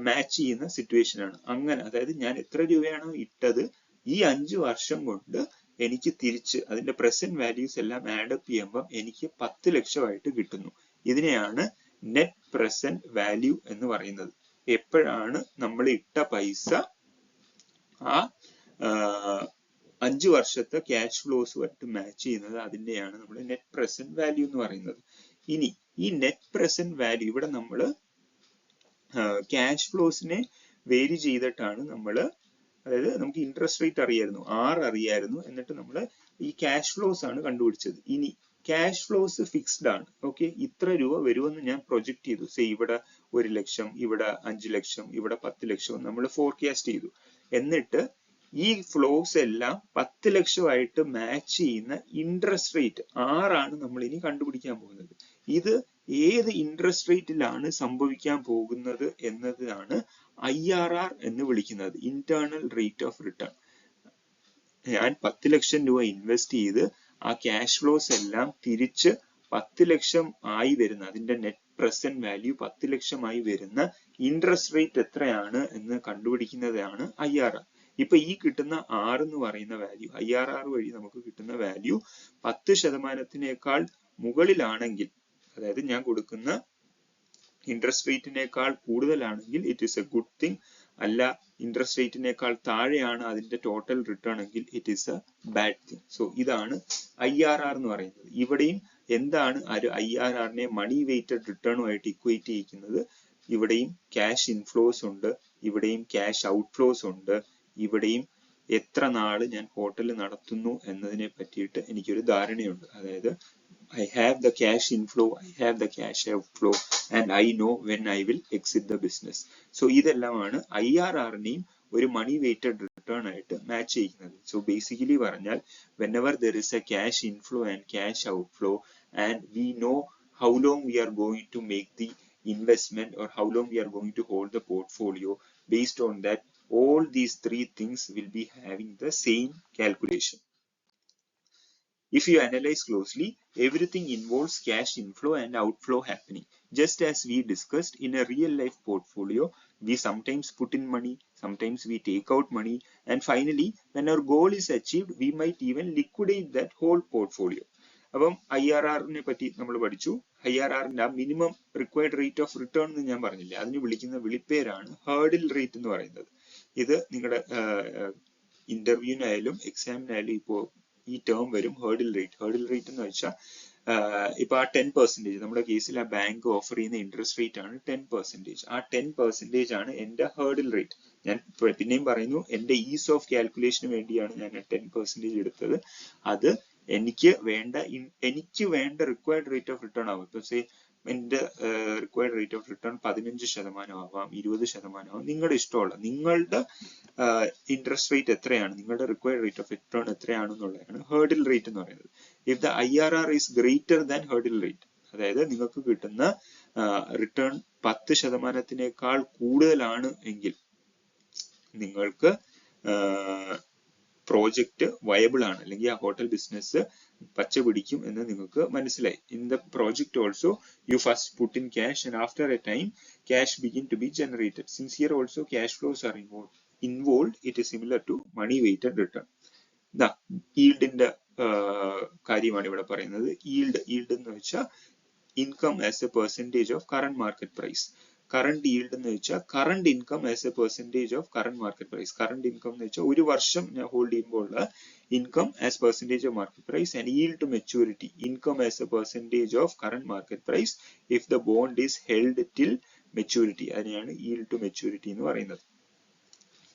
മാച്ച് ചെയ്യുന്ന സിറ്റുവേഷൻ ആണ്. അങ്ങനെ, അതായത് ഞാൻ എത്ര രൂപയാണോ ഇട്ടത് ഈ 5 വർഷം കൊണ്ട് എനിക്ക് തിരിച്ച് അതിന്റെ പ്രസന്റ് വാല്യൂസ് എല്ലാം ആഡപ്പ് ചെയ്യുമ്പോൾ എനിക്ക് 10 ലക്ഷമായിട്ട് കിട്ടുന്നു. ഇതിനെയാണ് നെറ്റ് പ്രസന്റ് വാല്യൂ എന്ന് പറയുന്നത്. എപ്പോഴാണ് നമ്മൾ ഇട്ട പൈസ ആ 5 വർഷത്തെ ക്യാഷ് ഫ്ലോസുമായിട്ട് മാച്ച് ചെയ്യുന്നത്, അതിന്റെയാണ് നമ്മൾ നെറ്റ് പ്രസന്റ് വാല്യൂ എന്ന് പറയുന്നത്. ഇനി ഈ നെറ്റ് പ്രസന്റ് വാല്യൂ ഇവിടെ നമ്മൾ ക്യാഷ് ഫ്ലോസിനെ വേരി ചെയ്തിട്ടാണ് നമ്മൾ, അതായത് നമുക്ക് ഇൻട്രസ്റ്റ് റേറ്റ് അറിയായിരുന്നു, അറിയായിരുന്നു, എന്നിട്ട് നമ്മൾ ഈ ക്യാഷ് ഫ്ലോസ് ആണ് കണ്ടുപിടിച്ചത്. ഇനി ക്യാഷ് ഫ്ലോസ് ഫിക്സ്ഡ് ആണ്. ഓക്കെ, ഇത്ര രൂപ വരുമെന്ന് ഞാൻ പ്രൊജക്ട് ചെയ്തു. സേ ഇവിടെ 1 ലക്ഷം, ഇവിടെ 5 ലക്ഷം, ഇവിടെ 10 ലക്ഷം നമ്മൾ ഫോർകാസ്റ്റ് ചെയ്തു. എന്നിട്ട് ഈ ഫ്ലോസ് എല്ലാം 10 ലക്ഷമായിട്ട് മാച്ച് ചെയ്യുന്ന ഇൻട്രസ്റ്റ് റേറ്റ് ആണ് നമ്മൾ ഇനി കണ്ടുപിടിക്കാൻ പോകുന്നത്. ഇത് ഏത് ഇൻട്രസ്റ്റ് റേറ്റിലാണ് സംഭവിക്കാൻ പോകുന്നത് എന്നതാണ് IRR എന്ന് വിളിക്കുന്നത്, ഇന്റേണൽ റേറ്റ് ഓഫ് റിട്ടേൺ. ഞാൻ 10 ലക്ഷം രൂപ ഇൻവെസ്റ്റ് ചെയ്ത് ആ ക്യാഷ് ഫ്ലോസ് എല്ലാം തിരിച്ച് 10 ലക്ഷം ആയി വരുന്ന, അതിന്റെ നെറ്റ് പ്രസന്റ് വാല്യൂ 10 ലക്ഷമായി വരുന്ന ഇൻട്രസ്റ്റ് റേറ്റ് എത്രയാണ് എന്ന് കണ്ടുപിടിക്കുന്നതാണ് IRR. ഇപ്പൊ ഈ കിട്ടുന്ന എന്ന് പറയുന്ന വാല്യൂ, IRR വഴി നമുക്ക് കിട്ടുന്ന വാല്യൂ 10%-നേക്കാൾ മുകളിലാണെങ്കിൽ, അതായത് ഞാൻ കൊടുക്കുന്ന ഇൻട്രസ്റ്റ് റേറ്റിനേക്കാൾ കൂടുതലാണെങ്കിൽ it is a good thing. അല്ല, ഇൻട്രസ്റ്റ് റേറ്റിനേക്കാൾ താഴെയാണ് അതിന്റെ ടോട്ടൽ റിട്ടേൺ എങ്കിൽ it is A bad thing. So ഇതാണ് IRR എന്ന് പറയുന്നത്. ഇവിടെയും എന്താണ് IRR-നെ മണി വെയ്റ്റഡ് റിട്ടേണുമായിട്ട് ഇക്വേറ്റ് ചെയ്യിക്കുന്നത്. ഇവിടെയും ക്യാഷ് ഇൻഫ്ലോസ് ഉണ്ട്, ഇവിടെയും ക്യാഷ് ഔട്ട്ഫ്ലോസ് ഉണ്ട്, ഇവിടെയും എത്ര നാള് ഞാൻ ഹോട്ടൽ നടത്തുന്നു എന്നതിനെ പറ്റിയിട്ട് എനിക്കൊരു ധാരണയുണ്ട്. അതായത് I have the cash inflow, I have the cash outflow, and I know when I will exit the business. So ഇതെല്ലാമാണ് IRR-നെയും ഒരു മണി വെയ്റ്റഡ് റിട്ടേൺ ആയിട്ട് മാച്ച് ചെയ്യുന്നത്. സോ ബേസിക്കലി പറഞ്ഞാൽ, whenever there is a cash inflow and cash outflow and we know how long we are going to make the investment or how long we are going to hold the portfolio, based on that all these 3 things will be having the same calculation. If you analyze closely, everything involves cash inflow and outflow happening. Just as we discussed, in a real life portfolio, we sometimes put in money, sometimes we take out money, and finally, when our goal is achieved, we might even liquidate that whole portfolio. അപ്പം IRR-നെ പറ്റി നമ്മൾ പഠിച്ചു. IRR-ന്റെ minimum required rate of return എന്ന് ഞാൻ പറഞ്ഞില്ലേ, അതിന് വിളിക്കുന്ന വിളിപ്പേരാണ് ഹേർഡിൽ റേറ്റ് എന്ന് പറയുന്നത്. ഇത് നിങ്ങളുടെ ഇന്റർവ്യൂവിനായാലും എക്സാമിനായാലും ഇപ്പോൾ ഈ ടേം വരും, ഹേർഡിൽ റേറ്റ്. ഹേർഡിൽ റേറ്റ് എന്ന് വെച്ചാൽ ഇപ്പൊ ആ 10%, നമ്മുടെ കേസിൽ ആ ബാങ്ക് ഓഫർ ചെയ്യുന്ന ഇൻട്രസ്റ്റ് റേറ്റ് ആണ് 10%. ആ 10% ആണ് എന്റെ ഹേർഡിൽ റേറ്റ്. ഞാൻ പിന്നെയും പറയുന്നു, എന്റെ ഈസ് ഓഫ് കാൽക്കുലേഷന് വേണ്ടിയാണ് ഞാൻ 10% എടുത്തത്. അത് എനിക്ക് വേണ്ട റിക്വയർഡ് റേറ്റ് ഓഫ് റിട്ടേൺ ആവും. ഇപ്പൊ സേ എന്റെ റിക്വയർഡ് റേറ്റ് ഓഫ് റിട്ടേൺ 15% ആവാം, 20% ആവാം, നിങ്ങളുടെ ഇഷ്ടമുള്ള, നിങ്ങളുടെ ഇൻട്രസ്റ്റ് റേറ്റ് എത്രയാണ്, നിങ്ങളുടെ റിക്വയർഡ് റേറ്റ് ഓഫ് റിട്ടേൺ എത്രയാണെന്നുള്ളതാണ് ഹേർഡിൽ റേറ്റ് എന്ന് പറയുന്നത്. If the IRR is greater than hurdle rate, അതായത് നിങ്ങൾക്ക് കിട്ടുന്ന റിട്ടേൺ 10%-നേക്കാൾ കൂടുതലാണ് എങ്കിൽ നിങ്ങൾക്ക് പ്രോജക്റ്റ് വയബിൾ ആണ്, അല്ലെങ്കിൽ ആ ഹോട്ടൽ ബിസിനസ് പച്ച പിടിക്കും എന്ന് നിങ്ങൾക്ക് മനസ്സിലായി. In the project also you first put in cash and after a time cash begin to be generated. Since here also cash flows are involved, it is similar to money weighted return. ഈൽഡിന്റെ കാര്യമാണ് ഇവിടെ പറയുന്നത്. Yield എന്ന് വെച്ചാൽ income as a percentage of current market price. Current yield എന്ന് വെച്ചാൽ current income as a percentage of current market price. Current income എന്ന് വെച്ചാൽ ഒരു വർഷം ഞാൻ ഹോൾഡ് ചെയ്യുമ്പോൾ ഉള്ള income as percentage of market price, and yield to maturity, income as a percentage of current market price if the bond is held till maturity. അതിനെയാണ് yield to maturity എന്ന് പറയുന്നത്.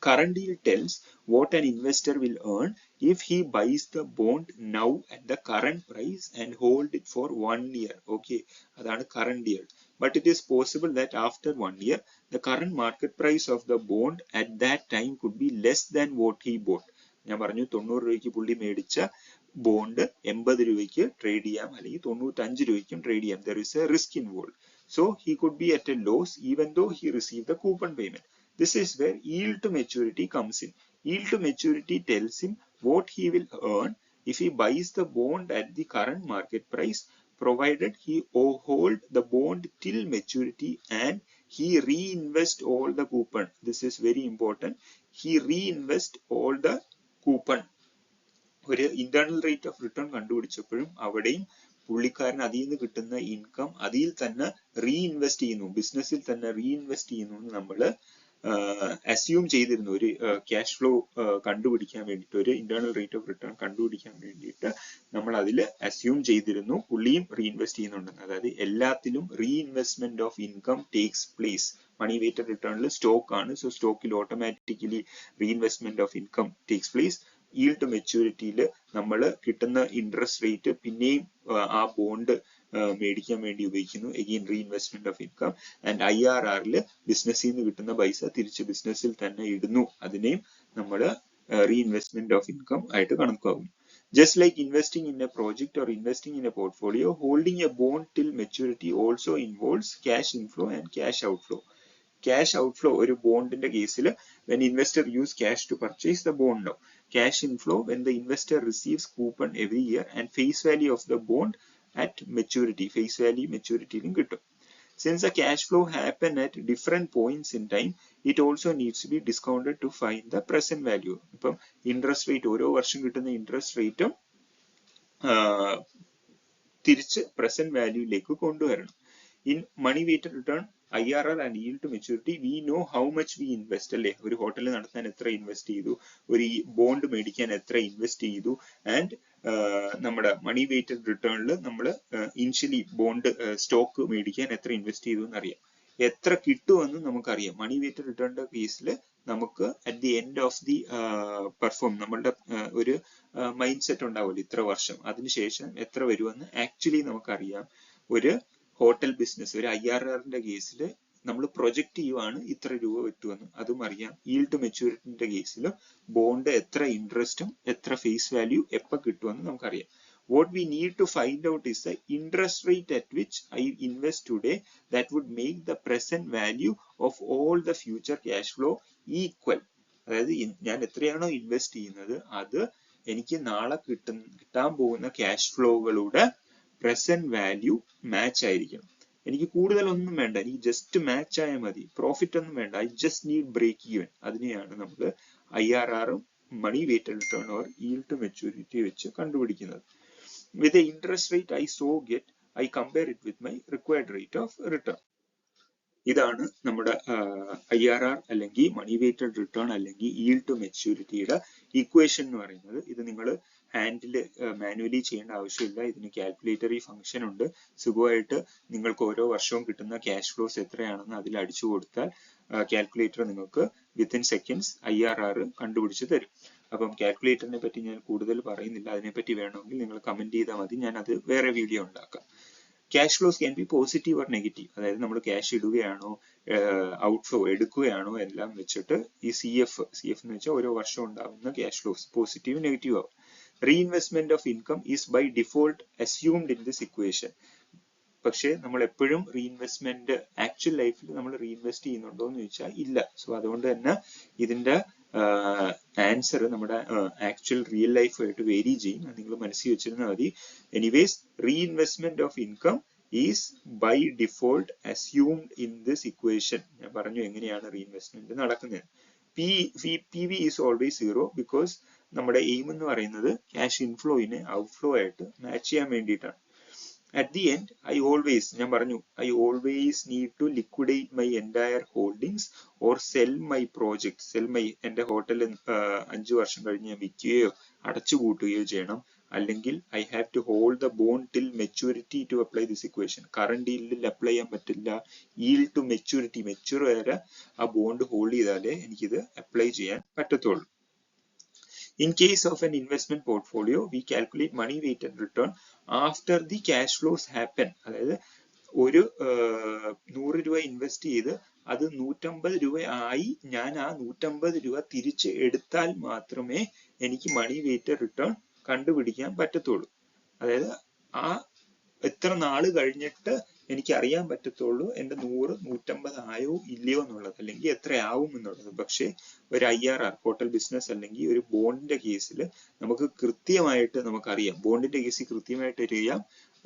Current yield tells what an investor will earn if he buys the bond now at the current price and hold it for 1 year. Okay, അതാണ് current yield. But it is possible that after 1 year, the current market price of the bond at that time could be less than what he bought. ഞാൻ പറഞ്ഞു 90 രൂപയ്ക്ക് പുള്ളി മേടിച്ച bond 80 രൂപയ്ക്ക് trade ചെയ്യാം, അല്ലെങ്കിൽ 95 രൂപയ്ക്കും ട്രേഡ് ചെയ്യാം. There is a risk involved. So he could be at a loss even though he received the coupon payment. This is where yield to maturity comes in. Yield to maturity tells him what he will earn if he buys the bond at the current market price, provided he hold the bond till maturity and he reinvest all the coupon. This is very important. He reinvest all the coupon. ഒരു internal rate of return കണ്ടുപിടിച്ചപ്പോഴും അവിടെയും പുള്ളിക്കാരൻ അതിൽ നിന്ന് കിട്ടുന്ന income അതിൽ തന്നെ reinvest ചെയ്യുന്നു, ബിസിനസ്സിൽ തന്നെ റീഇൻവെസ്റ്റ് ചെയ്യുന്നു എന്ന് നമ്മൾ അസ്യൂം ചെയ്തിരുന്നു. ഒരു ക്യാഷ് ഫ്ലോ കണ്ടുപിടിക്കാൻ വേണ്ടിയിട്ട്, ഒരു ഇന്റേണൽ റേറ്റ് ഓഫ് റിട്ടേൺ കണ്ടുപിടിക്കാൻ വേണ്ടിയിട്ട് നമ്മൾ അതിൽ അസ്യൂം ചെയ്തിരുന്നു പുള്ളിയും റീഇൻവെസ്റ്റ് ചെയ്യുന്നുണ്ടെന്ന്. അതായത് എല്ലാത്തിലും reinvestment of income takes place. Money weighted റിട്ടേണിൽ സ്റ്റോക്ക് ആണ്, സോ സ്റ്റോക്കിൽ automatically reinvestment of income takes place. yield to മെച്യൂരിറ്റിയിൽ നമ്മൾ കിട്ടുന്ന ഇൻട്രസ്റ്റ് റേറ്റ് പിന്നെയും ആ ബോണ്ട് മേടിക്കാൻ വേണ്ടി ഉപയോഗിക്കുന്നു, again reinvestment of income. And IRRൽ ബിസിനസ്സിൽ നിന്ന് കിട്ടുന്ന പൈസ തിരിച്ച് ബിസിനസ്സിൽ തന്നെ ഇടുന്നു, അതിനെയും നമ്മൾ റീഇൻവെസ്റ്റ്മെന്റ് ഓഫ് ഇൻകം ആയിട്ട് കണക്കാക്കുന്നു. Just like investing in a project or investing in a portfolio, holding a bond till maturity also involves cash inflow and cash outflow. Cash outflow ഒരു ബോണ്ടിന്റെ കേസിൽ when investor use cash to purchase the bond now. Cash inflow when the investor receives coupon every year and face value of the bond at maturity. Face value maturity ലും കിട്ടും. Since the cash flow happen at different points in time, it also needs to be discounted to find the present value. ഇപ്പം interest rate, ഓരോ വർഷം കിട്ടുന്ന interest റേറ്റും തിരിച്ച് present വാല്യൂയിലേക്ക് കൊണ്ടുവരണം. In money weighted return, IRR and yield to maturity, we know how much we invest. അല്ലേ, ഒരു hotel നടത്താൻ എത്ര ഇൻവെസ്റ്റ് ചെയ്തു, ഒരു ബോണ്ട് മേടിക്കാൻ എത്ര ഇൻവെസ്റ്റ് ചെയ്തു, ആൻഡ് നമ്മുടെ മണി വെയ്റ്റഡ് റിട്ടേണിൽ നമ്മൾ ഇനിഷ്യലി ബോണ്ട് സ്റ്റോക്ക് മേടിക്കാൻ എത്ര ഇൻവെസ്റ്റ് ചെയ്തു എന്നറിയാം. എത്ര കിട്ടുമെന്ന് നമുക്കറിയാം. മണി വെയ്റ്റഡ് റിട്ടേണിന്റെ കേസിൽ നമുക്ക് at the end of the perform നമ്മളുടെ ഒരു മൈൻഡ് സെറ്റ് ഉണ്ടാവുമല്ലോ, ഇത്ര വർഷം അതിനുശേഷം എത്ര വരുമെന്ന് ആക്ച്വലി നമുക്കറിയാം. ഒരു ഹോട്ടൽ ബിസിനസ്, ഒരു IRRന്റെ കേസിൽ നമ്മൾ പ്രൊജക്ട് ചെയ്യുവാണ് ഇത്ര രൂപ പറ്റുമെന്ന്, അതും അറിയാം. yield to മെച്യൂരിറ്റിന്റെ കേസിൽ ബോണ്ട് എത്ര ഇൻട്രസ്റ്റും എത്ര ഫേസ് വാല്യൂ എപ്പോൾ കിട്ടുമെന്ന് നമുക്കറിയാം. What we need to find out is the interest rate at which I invest today that would make the present value of all the future cash flow equal. അതായത് ഞാൻ എത്രയാണോ invest ചെയ്യുന്നത് അത് എനിക്ക് നാളെ കിട്ടാൻ പോകുന്ന ക്യാഷ് ഫ്ലോകളുടെ പ്രസന്റ് വാല്യൂ മാച്ച് ആയിരിക്കണം. എനിക്ക് കൂടുതലൊന്നും വേണ്ട, എനിക്ക് ജസ്റ്റ് മാച്ച് ആയാൽ മതി, പ്രോഫിറ്റ് ഒന്നും വേണ്ട, I just need break even. അതിനെയാണ് നമ്മൾ IRRും money weighted return or yield to maturity വെച്ച് കണ്ടുപിടിക്കുന്നത്. With the interest rate I so get, I compare it with my required rate of return. ഇതാണ് നമ്മുടെ IRR അല്ലെങ്കിൽ മണി വെയ്റ്റഡ് റിട്ടേൺ അല്ലെങ്കിൽ yield to മെച്യൂരിറ്റിയുടെ equation എന്ന് പറയുന്നത്. ഇത് നിങ്ങൾ ഹാൻഡിൽ മാനുവലി ചെയ്യേണ്ട ആവശ്യമില്ല, ഇതിന് കാൽക്കുലേറ്ററി ഫംഗ്ഷൻ ഉണ്ട്. സുഖമായിട്ട് നിങ്ങൾക്ക് ഓരോ വർഷവും കിട്ടുന്ന ക്യാഷ് ഫ്ലോസ് എത്രയാണെന്ന് അതിൽ അടിച്ചു കൊടുത്താൽ കാൽക്കുലേറ്റർ നിങ്ങൾക്ക് വിത്തിൻ സെക്കൻഡ്സ് IRR കണ്ടുപിടിച്ച് തരും. അപ്പം കാൽക്കുലേറ്ററിനെ പറ്റി ഞാൻ കൂടുതൽ പറയുന്നില്ല, അതിനെപ്പറ്റി വേണമെങ്കിൽ നിങ്ങൾ കമന്റ് ചെയ്താൽ മതി, ഞാൻ അത് വേറെ വീഡിയോ ഉണ്ടാക്കാം. Cash flows can be positive or negative. അതായത് നമ്മൾ ക്യാഷ് ഇടുകയാണോ ഔട്ട്ഫ്ലോ എടുക്കുകയാണോ എല്ലാം വെച്ചിട്ട് ഈ CF എന്ന് വെച്ചാൽ ഓരോ വർഷം ഉണ്ടാകുന്ന ക്യാഷ് ഫ്ലോസ് പോസിറ്റീവ് നെഗറ്റീവ് ആവും. Reinvestment of income is by default assumed in this equation. പക്ഷേ നമ്മൾ എപ്പോഴും റീഇൻവെസ്റ്റ്മെന്റ് ആക്ച്വൽ ലൈഫിൽ നമ്മൾ റീഇൻവെസ്റ്റ് ചെയ്യുന്നുണ്ടോ എന്ന് ചോദിച്ചാൽ ഇല്ല. സോ അതുകൊണ്ട് തന്നെ ഇതിന്റെ ആൻസർ നമ്മുടെ ആക്ച്വൽ റിയൽ ലൈഫായിട്ട് വേരി ചെയ്യും, നിങ്ങൾ മനസ്സിൽ വെച്ചിരുന്നാൽ മതി. Anyways reinvestment of income is by default assumed in this equation. ഞാൻ പറഞ്ഞു എങ്ങനെയാണ് റീഇൻവെസ്റ്റ്മെന്റ് നടക്കുന്നത്. PV ഈസ് ഓൾവേസ് 0 ബിക്കോസ് നമ്മുടെ എയിം എന്ന് പറയുന്നത് ക്യാഷ് ഇൻഫ്ലോയിനെ ഔട്ട്ഫ്ലോ ആയിട്ട് മാച്ച് ചെയ്യാൻ വേണ്ടിയിട്ടാണ്. At the end, I always need to liquidate my entire holdings or sell my project. എൻ്റെ ഹോട്ടൽ 5 വർഷം കഴിഞ്ഞ് ഞാൻ വിൽക്കുകയോ അടച്ചുപൂട്ടുകയോ ചെയ്യണം. അല്ലെങ്കിൽ I have to hold the bond till maturity to apply this equation. Current ഡീലിൽ അപ്ലൈ ചെയ്യാൻ പറ്റില്ല. yield to maturity, മെച്യൂർ വരെ ആ ബോണ്ട് ഹോൾഡ് ചെയ്താലേ എനിക്കിത് അപ്ലൈ ചെയ്യാൻ പറ്റത്തുള്ളൂ. In case of an investment portfolio, we calculate money weighted return after the cash flows happen. അതായത് ഒരു 100 രൂപ ഇൻവെസ്റ്റ് ചെയ്ത് അത് 150 രൂപ ആയി ഞാൻ ആ 150 രൂപ തിരിച്ച് എടുത്താൽ മാത്രമേ എനിക്ക് മണി വെയ്റ്റഡ് റിട്ടേൺ കണ്ടുപിടിക്കാൻ പറ്റത്തുള്ളൂ. അതായത് ആ എത്ര നാള് കഴിഞ്ഞിട്ട് എനിക്ക് അറിയാൻ പറ്റത്തുള്ളൂ എൻ്റെ 100 150 ആയോ ഇല്ലയോ എന്നുള്ളത്, അല്ലെങ്കിൽ എത്രയാവും എന്നുള്ളത്. പക്ഷേ ഒരു IRR ഹോട്ടൽ ബിസിനസ് അല്ലെങ്കിൽ ഒരു ബോണ്ടിന്റെ കേസിൽ നമുക്ക് കൃത്യമായിട്ട് നമുക്കറിയാം, ബോണ്ടിന്റെ കേസിൽ കൃത്യമായിട്ട് അറിയാം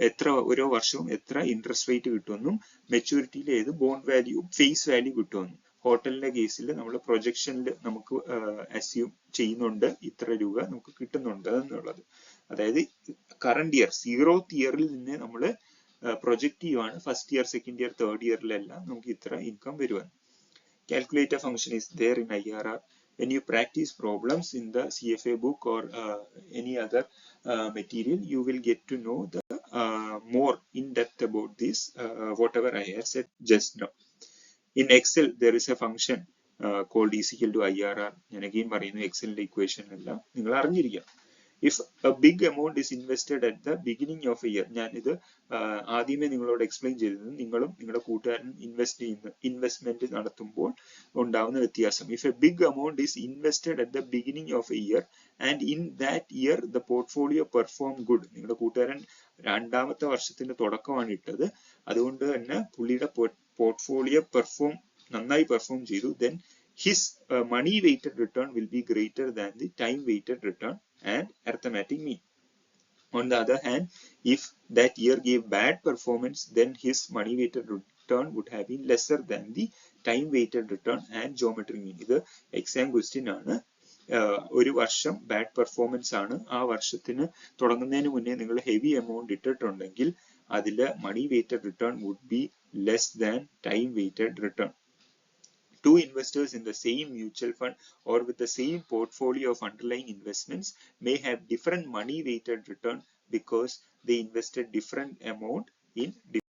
എത്ര ഓരോ വർഷവും എത്ര ഇൻട്രസ്റ്റ് റേറ്റ് കിട്ടുമെന്നും മെച്യൂരിറ്റിയിൽ ഏത് ബോണ്ട് വാല്യൂ ഫേസ് വാല്യൂ കിട്ടുമെന്നും. ഹോട്ടലിന്റെ കേസിൽ നമ്മൾ പ്രൊജക്ഷനിൽ നമുക്ക് അസ്യൂം ചെയ്യുന്നുണ്ട് ഇത്ര രൂപ നമുക്ക് കിട്ടുന്നുണ്ട് എന്നുള്ളത്. അതായത് കറണ്ട് ഇയർ 0th ഇയറിൽ നിന്ന് നമ്മൾ പ്രൊജക്ട് ചെയ്യുവാണ് first year second year third ഇയറിലെല്ലാം നമുക്ക് ഇത്ര ഇൻകം വരുവാണ്. Calculator function is there in IRR. When you practice problems in the CFA book or any other material, you will get to know the more in depth about this, whatever I have said just now. In Excel, there is a function called is equal to IRR. ഞാൻ again പറയുന്നു, എക്സലിന്റെ equation എല്ലാം നിങ്ങൾ അറിഞ്ഞിരിക്കണം. If a big amount is invested at the beginning of a year, ഞാൻ ഇത് ആദ്യമേ നിങ്ങളോട് explain ചെയ്തത് നിങ്ങളും നിങ്ങളുടെ കൂട്ടുകാരനും ഇൻവെസ്റ്റ്മെന്റ് നടത്തുമ്പോൾ ഉണ്ടാവുന്ന വ്യത്യാസം. If a big amount is invested at the beginning of a year and in that year the portfolio perform good, നിങ്ങളുടെ കൂട്ടുകാരൻ രണ്ടാമത്തെ വർഷത്തിന്റെ തുടക്കമാണ് ഇട്ടത്, അതുകൊണ്ട് തന്നെ പുള്ളിയുടെ പോർട്ട്ഫോളിയോ നന്നായി പെർഫോം ചെയ്തു, then his money weighted return will be greater than the time weighted return and arithmetic mean. On the other hand, if that year gave bad performance, then his money weighted return would have been lesser than the time weighted return and geometric mean. ഇത് exam question ആണ്. ഒരു വർഷം bad performance ആണ്, ആ വർഷത്തിന് തുടങ്ങുന്നതിന് മുന്നേ നിങ്ങൾ ഹെവി എമൗണ്ട് ഇട്ടിട്ടുണ്ടെങ്കിൽ അതിൽ money weighted return would be less than time weighted return. Two investors in the same mutual fund or with the same portfolio of underlying investments may have different money weighted return because they invested different amount in